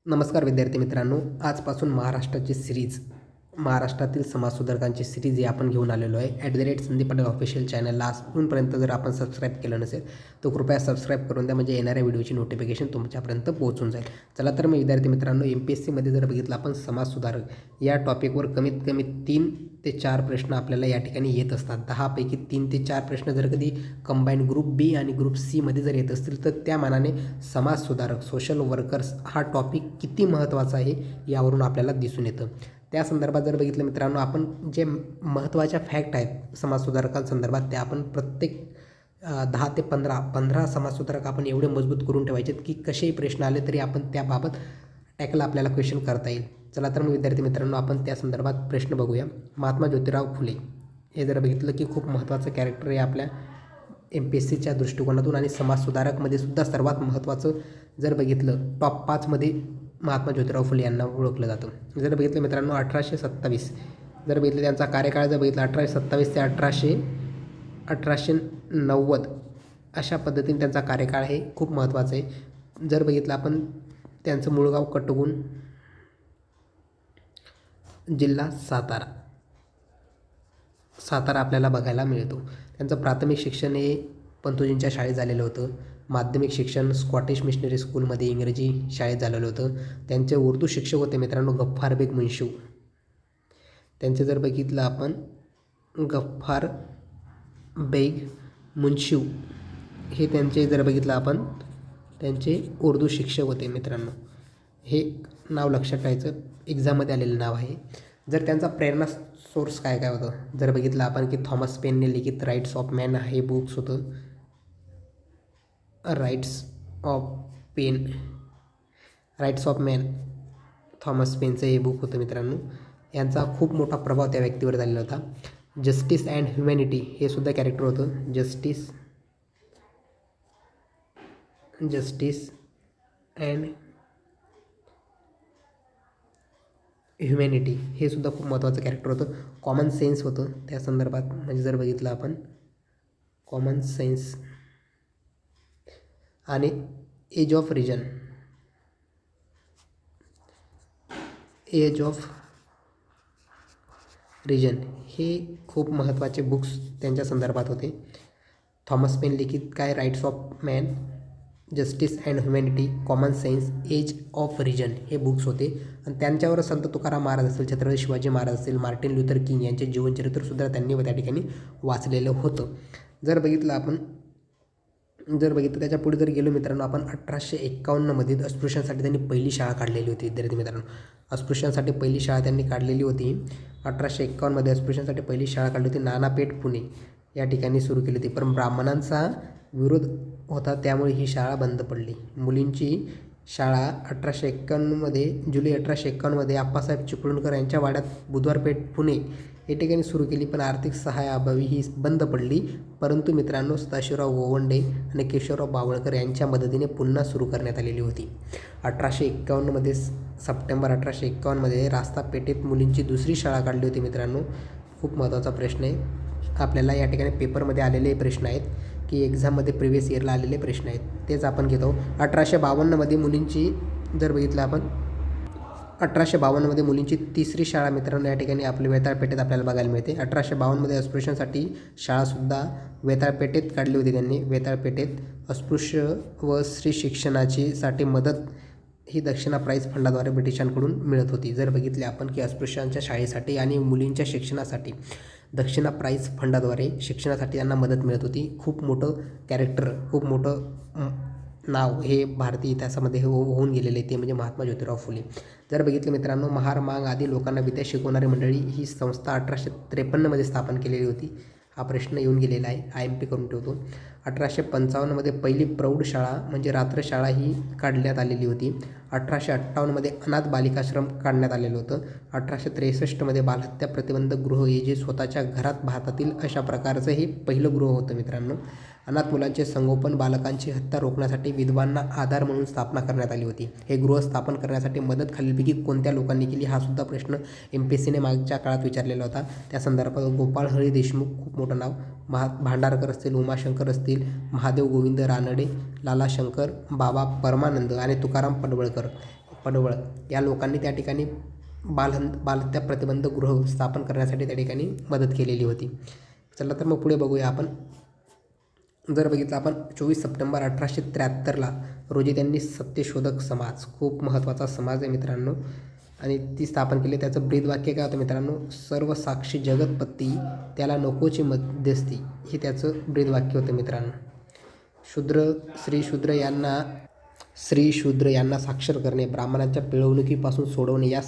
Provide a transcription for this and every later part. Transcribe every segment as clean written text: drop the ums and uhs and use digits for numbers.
नमस्कार विद्यार्थी मित्रांनो, आजपासून महाराष्ट्राची सिरीज, महाराष्ट्रातील समाजसुधारकांची सिरीज ही आपण घेऊन आलेलो आहे. @संदीप पाटील ऑफिशियल चॅनलला अजूनपर्यंत जर आपण सबस्क्राईब केलं नसेल तर कृपया सबस्क्राईब करून द्या, म्हणजे येणाऱ्या व्हिडिओची नोटिफिकेशन तुमच्यापर्यंत पोहोचून जाईल. चला तर मग विद्यार्थी मित्रांनो, MPSCमध्ये जर बघितलं आपण समाजसुधारक या टॉपिकवर कमीत कमी 3 ते 4 प्रश्न आपल्याला या ठिकाणी येत असतात. 10पैकी 3 ते 4 प्रश्न जर कधी कंबाईन ग्रुप बी आणि ग्रुप सीमध्ये जर येत असतील तर त्या मानाने समाजसुधारक, सोशल वर्कर्स हा टॉपिक किती महत्त्वाचा आहे यावरून आपल्याला दिसून येतं. त्या संदर्भात जर बघितलं मित्रांनो, आपण जे महत्त्वाच्या फॅक्ट आहेत समाजसुधारकांसंदर्भात त्या आपण प्रत्येक 10 ते 15 समाजसुधारक आपण एवढे मजबूत करून ठेवायचे की कसेही प्रश्न आले तरी आपण त्याबाबत टॅकल आपल्याला क्वेश्चन करता येईल. चला तर मग विद्यार्थी मित्रांनो, आपण त्या संदर्भात प्रश्न बघूया. महात्मा ज्योतिराव फुले हे जर बघितलं की खूप महत्त्वाचं कॅरेक्टर आहे आपल्या MPSCच्या दृष्टिकोनातून, आणि समाजसुधारकमध्ये सुद्धा सर्वात महत्त्वाचं जर बघितलं टॉप 5मध्ये महात्मा ज्योतिराव फुले यांना ओळखलं जातं. जर बघितलं मित्रांनो 1827 जर बघितलं त्यांचा कार्यकाळ जर बघितला 1827 ते 1890 अशा पद्धतीने त्यांचा कार्यकाळ हे खूप महत्त्वाचं आहे. जर बघितलं आपण त्यांचं मूळ गाव कटगुण, जिल्हा सातारा आपल्याला बघायला मिळतो. त्यांचं प्राथमिक शिक्षण हे पंतोजींच्या शाळेत झालेलं होतं. माध्यमिक शिक्षण स्कॉटिश मिशनरी स्कूलमध्ये इंग्रजी शाळेत झालेलं होतं. त्यांचे उर्दू शिक्षक होते मित्रांनो गफ्फार बेग मुन्शिव. त्यांचे जर बघितलं आपण गफ्फार बेग मुन्शिव हे त्यांचे जर बघितलं आपण त्यांचे उर्दू शिक्षक होते मित्रांनो. हे नाव लक्षात ठेवायचं, एक्झाममध्ये आलेलं नाव आहे. जर त्यांचा प्रेरणा सोर्स काय काय होतं जर बघितलं आपण की थॉमस पेनने लिखित राईट्स ऑफ मॅन हे बुक्स होतं. राईट्स ऑफ मॅन थॉमस पेनचं हे बुक होतं मित्रांनो. यांचा खूप मोठा प्रभाव त्या व्यक्तीवर झालेला होता. जस्टिस अँड ह्युमॅनिटी हे सुद्धा कॅरेक्टर होतं. जस्टिस अँड ह्युमॅनिटी हे सुद्धा खूप महत्त्वाचं कॅरेक्टर होतं. कॉमन सेन्स होतं त्या संदर्भात, म्हणजे जर बघितलं आपण कॉमन सेन्स आणि एज ऑफ रिजन हे खूप महत्त्वाचे बुक्स त्यांच्या संदर्भात होते. थॉमस पेन लिखित काय rights of man, justice and humanity, common sense, age of reason हे बुक्स होते. आणि त्यांच्यावर संत तुकाराम महाराज असेल, छत्रपती शिवाजी महाराज असेल, मार्टिन लुथर किंग यांचे जीवनचरित्रसुद्धा त्यांनी त्या ठिकाणी वाचलेलं होतं. जर बघितलं त्याच्या पुढे जर गेलो मित्रांनो आपण 1851मध्ये अस्पृश्यांसाठी त्यांनी पहिली शाळा काढलेली होती. विद्यार्थी मित्रांनो, अस्पृश्यांसाठी पहिली शाळा त्यांनी काढलेली होती. 1851मध्ये अस्पृश्यांसाठी पहिली शाळा काढली होती. नानापेठ पुणे या ठिकाणी सुरू केली होती, पण ब्राह्मणांचा विरोध होता त्यामुळे ही शाळा बंद पडली. मुलींची शाळा 1851मध्ये जुलै 1851मध्ये आप्पासाहेब चिपळूणकर यांच्या वाड्यात बुधवारपेठ पुणे या ठिकाणी सुरू केली, पण आर्थिक सहाय्याअभावी ही बंद पडली. परंतु मित्रांनो सदाशिवराव गोवंडे आणि केशवराव बावळकर यांच्या मदतीने पुन्हा सुरू करण्यात आलेली होती. 1851मध्ये सप्टेंबर 1851मध्ये रास्तापेठेत मुलींची दुसरी शाळा काढली होती मित्रांनो. खूप महत्त्वाचा प्रश्न आहे आपल्याला या ठिकाणी पेपरमध्ये आलेले प्रश्न आहेत की एक्झाममध्ये प्रिव्हियस इयरला आलेले प्रश्न आहेत, तेच आपण घेतो. 1852मध्ये मुलींची जर बघितलं आपण 1852मध्ये मुलींची तिसरी शाळा मित्रांनो या ठिकाणी आपल्या वेताळपेठेत आपल्याला बघायला मिळते. 1852मध्ये अस्पृश्यांसाठी शाळासुद्धा वेताळपेठेत काढली होती त्यांनी. वेताळपेठेत अस्पृश्य व स्त्री शिक्षणाची मदत ही दक्षिणा प्राईज फंडाद्वारे ब्रिटिशांकडून मिळत होती. जर बघितले आपण की अस्पृश्यांच्या शाळेसाठी आणि मुलींच्या शिक्षणासाठी दक्षिणा प्राईज फंडाद्वारे शिक्षणासाठी त्यांना मदत मिळत होती. खूप मोठं कॅरेक्टर, खूप मोठं नाव हे भारतीय इतिहासामध्ये होऊन गेलेले ते म्हणजे महात्मा ज्योतिराव फुले. जर बघितलं मित्रांनो महार मांग आदी लोकांना विद्या शिकवणारी मंडळी ही संस्था 1853मध्ये स्थापन केलेली होती. हा प्रश्न येऊन गेलेला आहे, IMP करून ठेवतो. 1855मध्ये पहिली प्रौढशाळा म्हणजे रात्रशाळा ही काढण्यात आलेली होती. 1858मध्ये अनाथ बालिकाश्रम काढण्यात आलेलं होतं. 1863मध्ये बालहत्या प्रतिबंधक गृह हे जे स्वतःच्या घरात भारतातील अशा प्रकारचं हे पहिलं गृह होतं मित्रांनो. अनाथ मुलांचे संगोपन, बालकांची हत्या रोखण्यासाठी विधवांना आधार म्हणून स्थापना करण्यात आली होती. हे गृह स्थापन करण्यासाठी मदत खालीलपैकी कोणत्या लोकांनी केली हा सुद्धा प्रश्न MPSCने मागच्या काळात विचारलेला होता. त्या संदर्भात गोपाळ हरी देशमुख खूप मोठं नाव, भांडारकर असतील, उमाशंकर असतील, महादेव गोविंद रानडे, लाला शंकर, बाबा परमानंद आणि तुकाराम पडवळकर पडवळ या लोकांनी त्या ठिकाणी बालहत्या प्रतिबंध गृह स्थापन करण्यासाठी त्या ठिकाणी मदत केलेली होती. चला तर मग पुढे बघूया आपण. जर बघितलं आपण 24 सप्टेंबर 1873 रोजी त्यांनी सत्यशोधक समाज, खूप महत्त्वाचा समाज आहे मित्रांनो, आणि ती स्थापन केली. त्याचं ब्रीदवाक्य काय होतं मित्रांनो, सर्व साक्षी जगतपती त्याला नकोची मध्यस्थी, हे त्याचं ब्रीदवाक्य होतं मित्रांनो. श्री शूद्र यांना साक्षर करणे, ब्राह्मणांच्या पिळवणुकीपासून सोडवणे या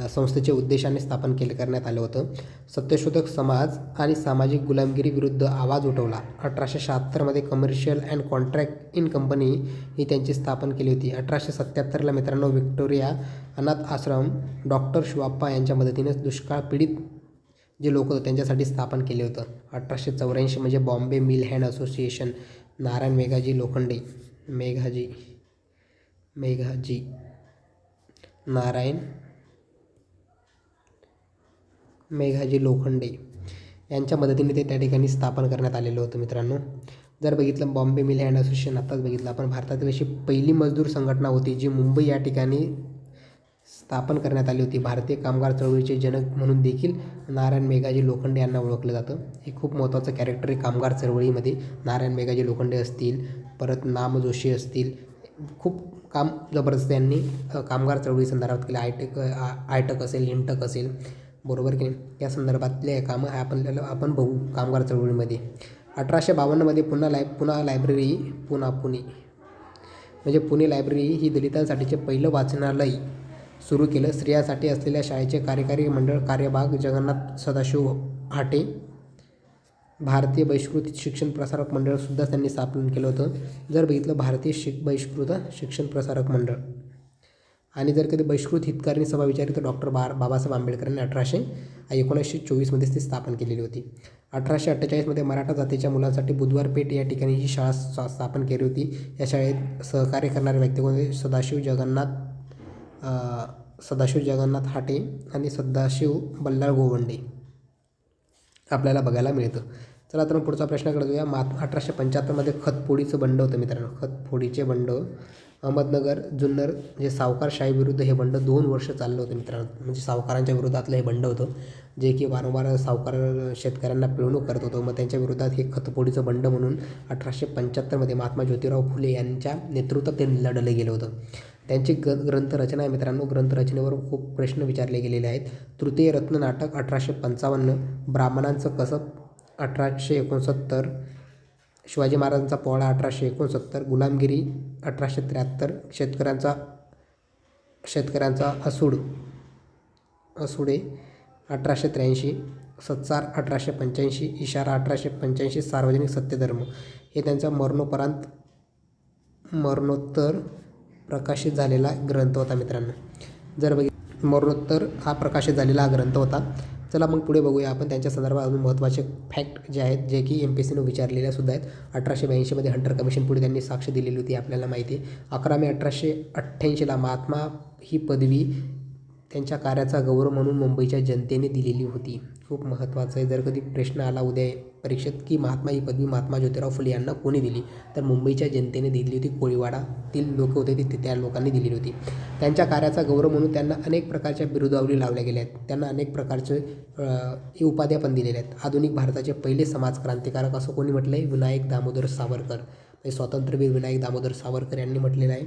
संस्थेचे उद्देशाने स्थापन करण्यात आलं होतं. सत्यशोधक समाज आणि सामाजिक गुलामगिरी विरुद्ध आवाज उठवला. 1876 commercial and contract in company ही त्यांची स्थापन केली होती. 1877 मित्रांनो विक्टोरिया अनाथ आश्रम डॉक्टर शिवाप्पा यांच्या मदतीने दुष्काळ पीडित जे लोक होते त्यांच्यासाठी स्थापन केले होतं. 1884 म्हणजे Bombay mill hand association, Narayan Meghaji Lokhande यांच्या मदतीने ते त्या ठिकाणी स्थापन करण्यात आलेलं होतं मित्रांनो. जर बघितलं बॉम्बे मिल हँड असोसिएशन, आत्ताच बघितलं आपण, भारतातील अशी पहिली मजदूर संघटना होती जी मुंबई या ठिकाणी स्थापन करण्यात आली होती. भारतीय कामगार चळवळीचे जनक म्हणून देखील नारायण मेघाजी लोखंडे यांना ओळखलं जातं. हे खूप महत्त्वाचं कॅरेक्टर आहे कामगार चळवळीमध्ये. नारायण मेघाजी लोखंडे असतील, परत नाम जोशी असतील, खूप काम जबरदस्त यांनी कामगार चळवळी संदर्भात केलं. आयटक असेल, इंटक असेल, बरोबर की नाही, या संदर्भातले कामं आपण बघू कामगार चळवळीमध्ये. 1852 पुणे लायब्ररी ही दलितांसाठीचे पहिलं वाचनालय सुरू केलं. स्त्रियांसाठी असलेल्या शाळेचे कार्यकारी मंडळ कार्यभाग जगन्नाथ सदाशिव हाटे. भारतीय बहिष्कृत शिक्षण प्रसारक मंडळसुद्धा त्यांनी स्थापन केलं होतं. जर बघितलं भारतीय बहिष्कृत शिक्षण प्रसारक मंडळ, आणि जर कधी बहिष्कृत हितकारिणी सभा विचारली तर डॉक्टर बाबासाहेब आंबेडकरांनी 1924 ते स्थापन केलेली होती. 1848 मराठा जातीच्या मुलांसाठी बुधवार पेठ या ठिकाणी ही शाळा स्थापन केली होती. या शाळेत सहकार्य करणारे व्यक्ती कोणते, सदाशिव जगन्नाथ हाटे आणि सदाशिव बल्लाळ गोवंडे आपल्याला बघायला मिळतं. चला तर पुढचा प्रश्नाकडे जाऊया. 1875 खतफोडीचं बंड होतं मित्रांनो. खतफोडीचे बंड अहमदनगर जुन्नर जे सावकारशाही विरुद्ध हे बंड 2 वर्ष चाललं होतं मित्रांनो. म्हणजे सावकारांच्या विरोधातलं हे बंड होतं, जे की वारंवार सावकार शेतकऱ्यांना पिळवणूक करत होतं. मग त्यांच्या विरोधात हे खतफोडीचं बंड म्हणून 1875 महात्मा ज्योतिराव फुले यांच्या नेतृत्वात ते लढलं गेलं होतं. त्यांची ग्रंथरचना आहे मित्रांनो. ग्रंथरचनेवर खूप प्रश्न विचारले गेलेले आहेत. तृतीय रत्न नाटक 1855, ब्राह्मणांचं कसब 1869, शिवाजी महाराजांचा पोवाडा 1869, गुलामगिरी 1873, शेतकऱ्यांचा असूडे 1883, सत्सार 1885, इशारा 1885, सार्वजनिक सत्यधर्म हे त्यांचा मरणोत्तर प्रकाशित झालेला ग्रंथ होता मित्रांनो. मरणोत्तर हा प्रकाशित झालेला ग्रंथ होता. चला मग पुढे बघूया आपण त्यांच्या संदर्भात अजून महत्त्वाचे फॅक्ट जे आहेत, जे की MPSCने विचारलेल्या सुद्धा आहेत. 1882 हंटर कमिशन पुढे त्यांनी साक्ष दिलेली होती, आपल्याला माहिती आहे. 11 मे 1888 महात्मा ही पदवी त्यांच्या कार्याचा गौरव म्हणून मुंबईच्या जनतेने दिलेली होती. खूप महत्त्वाचं आहे. जर कधी प्रश्न आला उद्या परीक्षेत की महात्मा ही पदवी महात्मा ज्योतिराव फुले यांना कोणी दिली, तर मुंबईच्या जनतेने दिली होती. कोळीवाडातील लोक होते ते त्या लोकांनी दिलेली होती. त्यांच्या कार्याचा गौरव म्हणून त्यांना अनेक प्रकारच्या बिरुदावली लावल्या गेल्या आहेत. त्यांना अनेक प्रकारचे उपाध्या पण दिलेल्या आहेत. आधुनिक भारताचे पहिले समाज क्रांतिकारक असं कोणी म्हटलं आहे, विनायक दामोदर सावरकर, स्वातंत्र्यवीर विनायक दामोदर सावरकर यांनी म्हटलेलं आहे.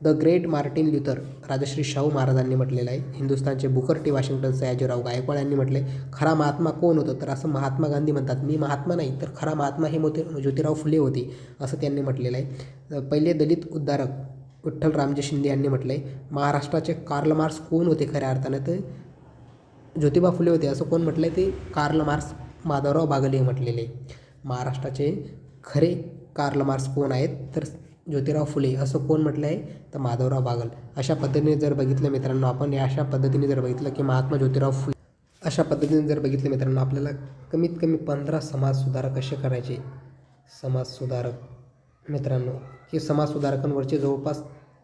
The great Martin Luther Rajshri Shahu महाराजांनी म्हटलेलं आहे. हिंदुस्थानचे Booker T Washington Sayajirao Gaikwad यांनी म्हटले. खरा महात्मा कोण होतं, तर असं महात्मा गांधी म्हणतात, मी महात्मा नाही तर खरा महात्मा हे ज्योतिराव फुले होते असं त्यांनी म्हटलेलं आहे. पहिले दलित उद्धारक विठ्ठल रामजी शिंदे यांनी म्हटलं आहे. महाराष्ट्राचे कार्ल मार्क्स कोण होते खऱ्या अर्थानं, तर ज्योतिबा फुले होते असं कोण म्हटलं आहे, ते कार्ल मार्क्स माधवराव बागले म्हटलेले. महाराष्ट्राचे खरे कार्ल मार्क्स कोण आहेत, तर ज्योतिराव फुले असं कोण म्हटलं आहे, तर माधवराव बागल. अशा पद्धतीने जर बघितलं मित्रांनो आपण, अशा पद्धतीने जर बघितलं की महात्मा ज्योतिराव फुले, अशा पद्धतीने जर बघितलं मित्रांनो आपल्याला कमीत कमी 15 समाजसुधारक कसे करायचे. समाजसुधारक मित्रांनो, की समाजसुधारकांवरचे जवळपास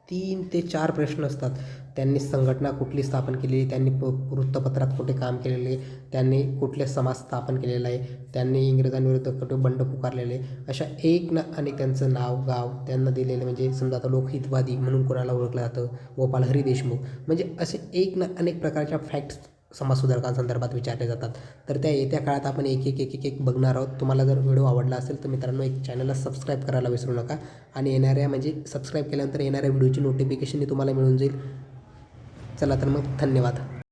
3 ते 4 प्रश्न असतात. त्यांनी संघटना कुठली स्थापन केलेली, त्यांनी वृत्तपत्रात कुठे काम केलेले, त्यांनी कुठले समाज स्थापन केलेला आहे, त्यांनी इंग्रजांविरुद्ध कुठे बंड पुकारलेले, अशा एक ना अनेक त्यांचं नाव, गाव त्यांना दिलेलं. म्हणजे समजा आता लोकहितवादी म्हणून कोणाला ओळखलं जातं, गोपाल हरी देशमुख. म्हणजे असे एक ना अनेक प्रकारच्या फॅक्ट्स समाजसुधारकांसंदर्भात विचारले जातात. तर त्या येत्या काळात आपण एक बघणार आहोत. तुम्हाला जर व्हिडिओ आवडला असेल तर मित्रांनो एक चॅनलला सबस्क्राईब करायला विसरू नका आणि येणाऱ्या म्हणजे सबस्क्राईब केल्यानंतर येणाऱ्या व्हिडिओची नोटिफिकेशन तुम्हाला मिळून जाईल. चला तर मग धन्यवाद.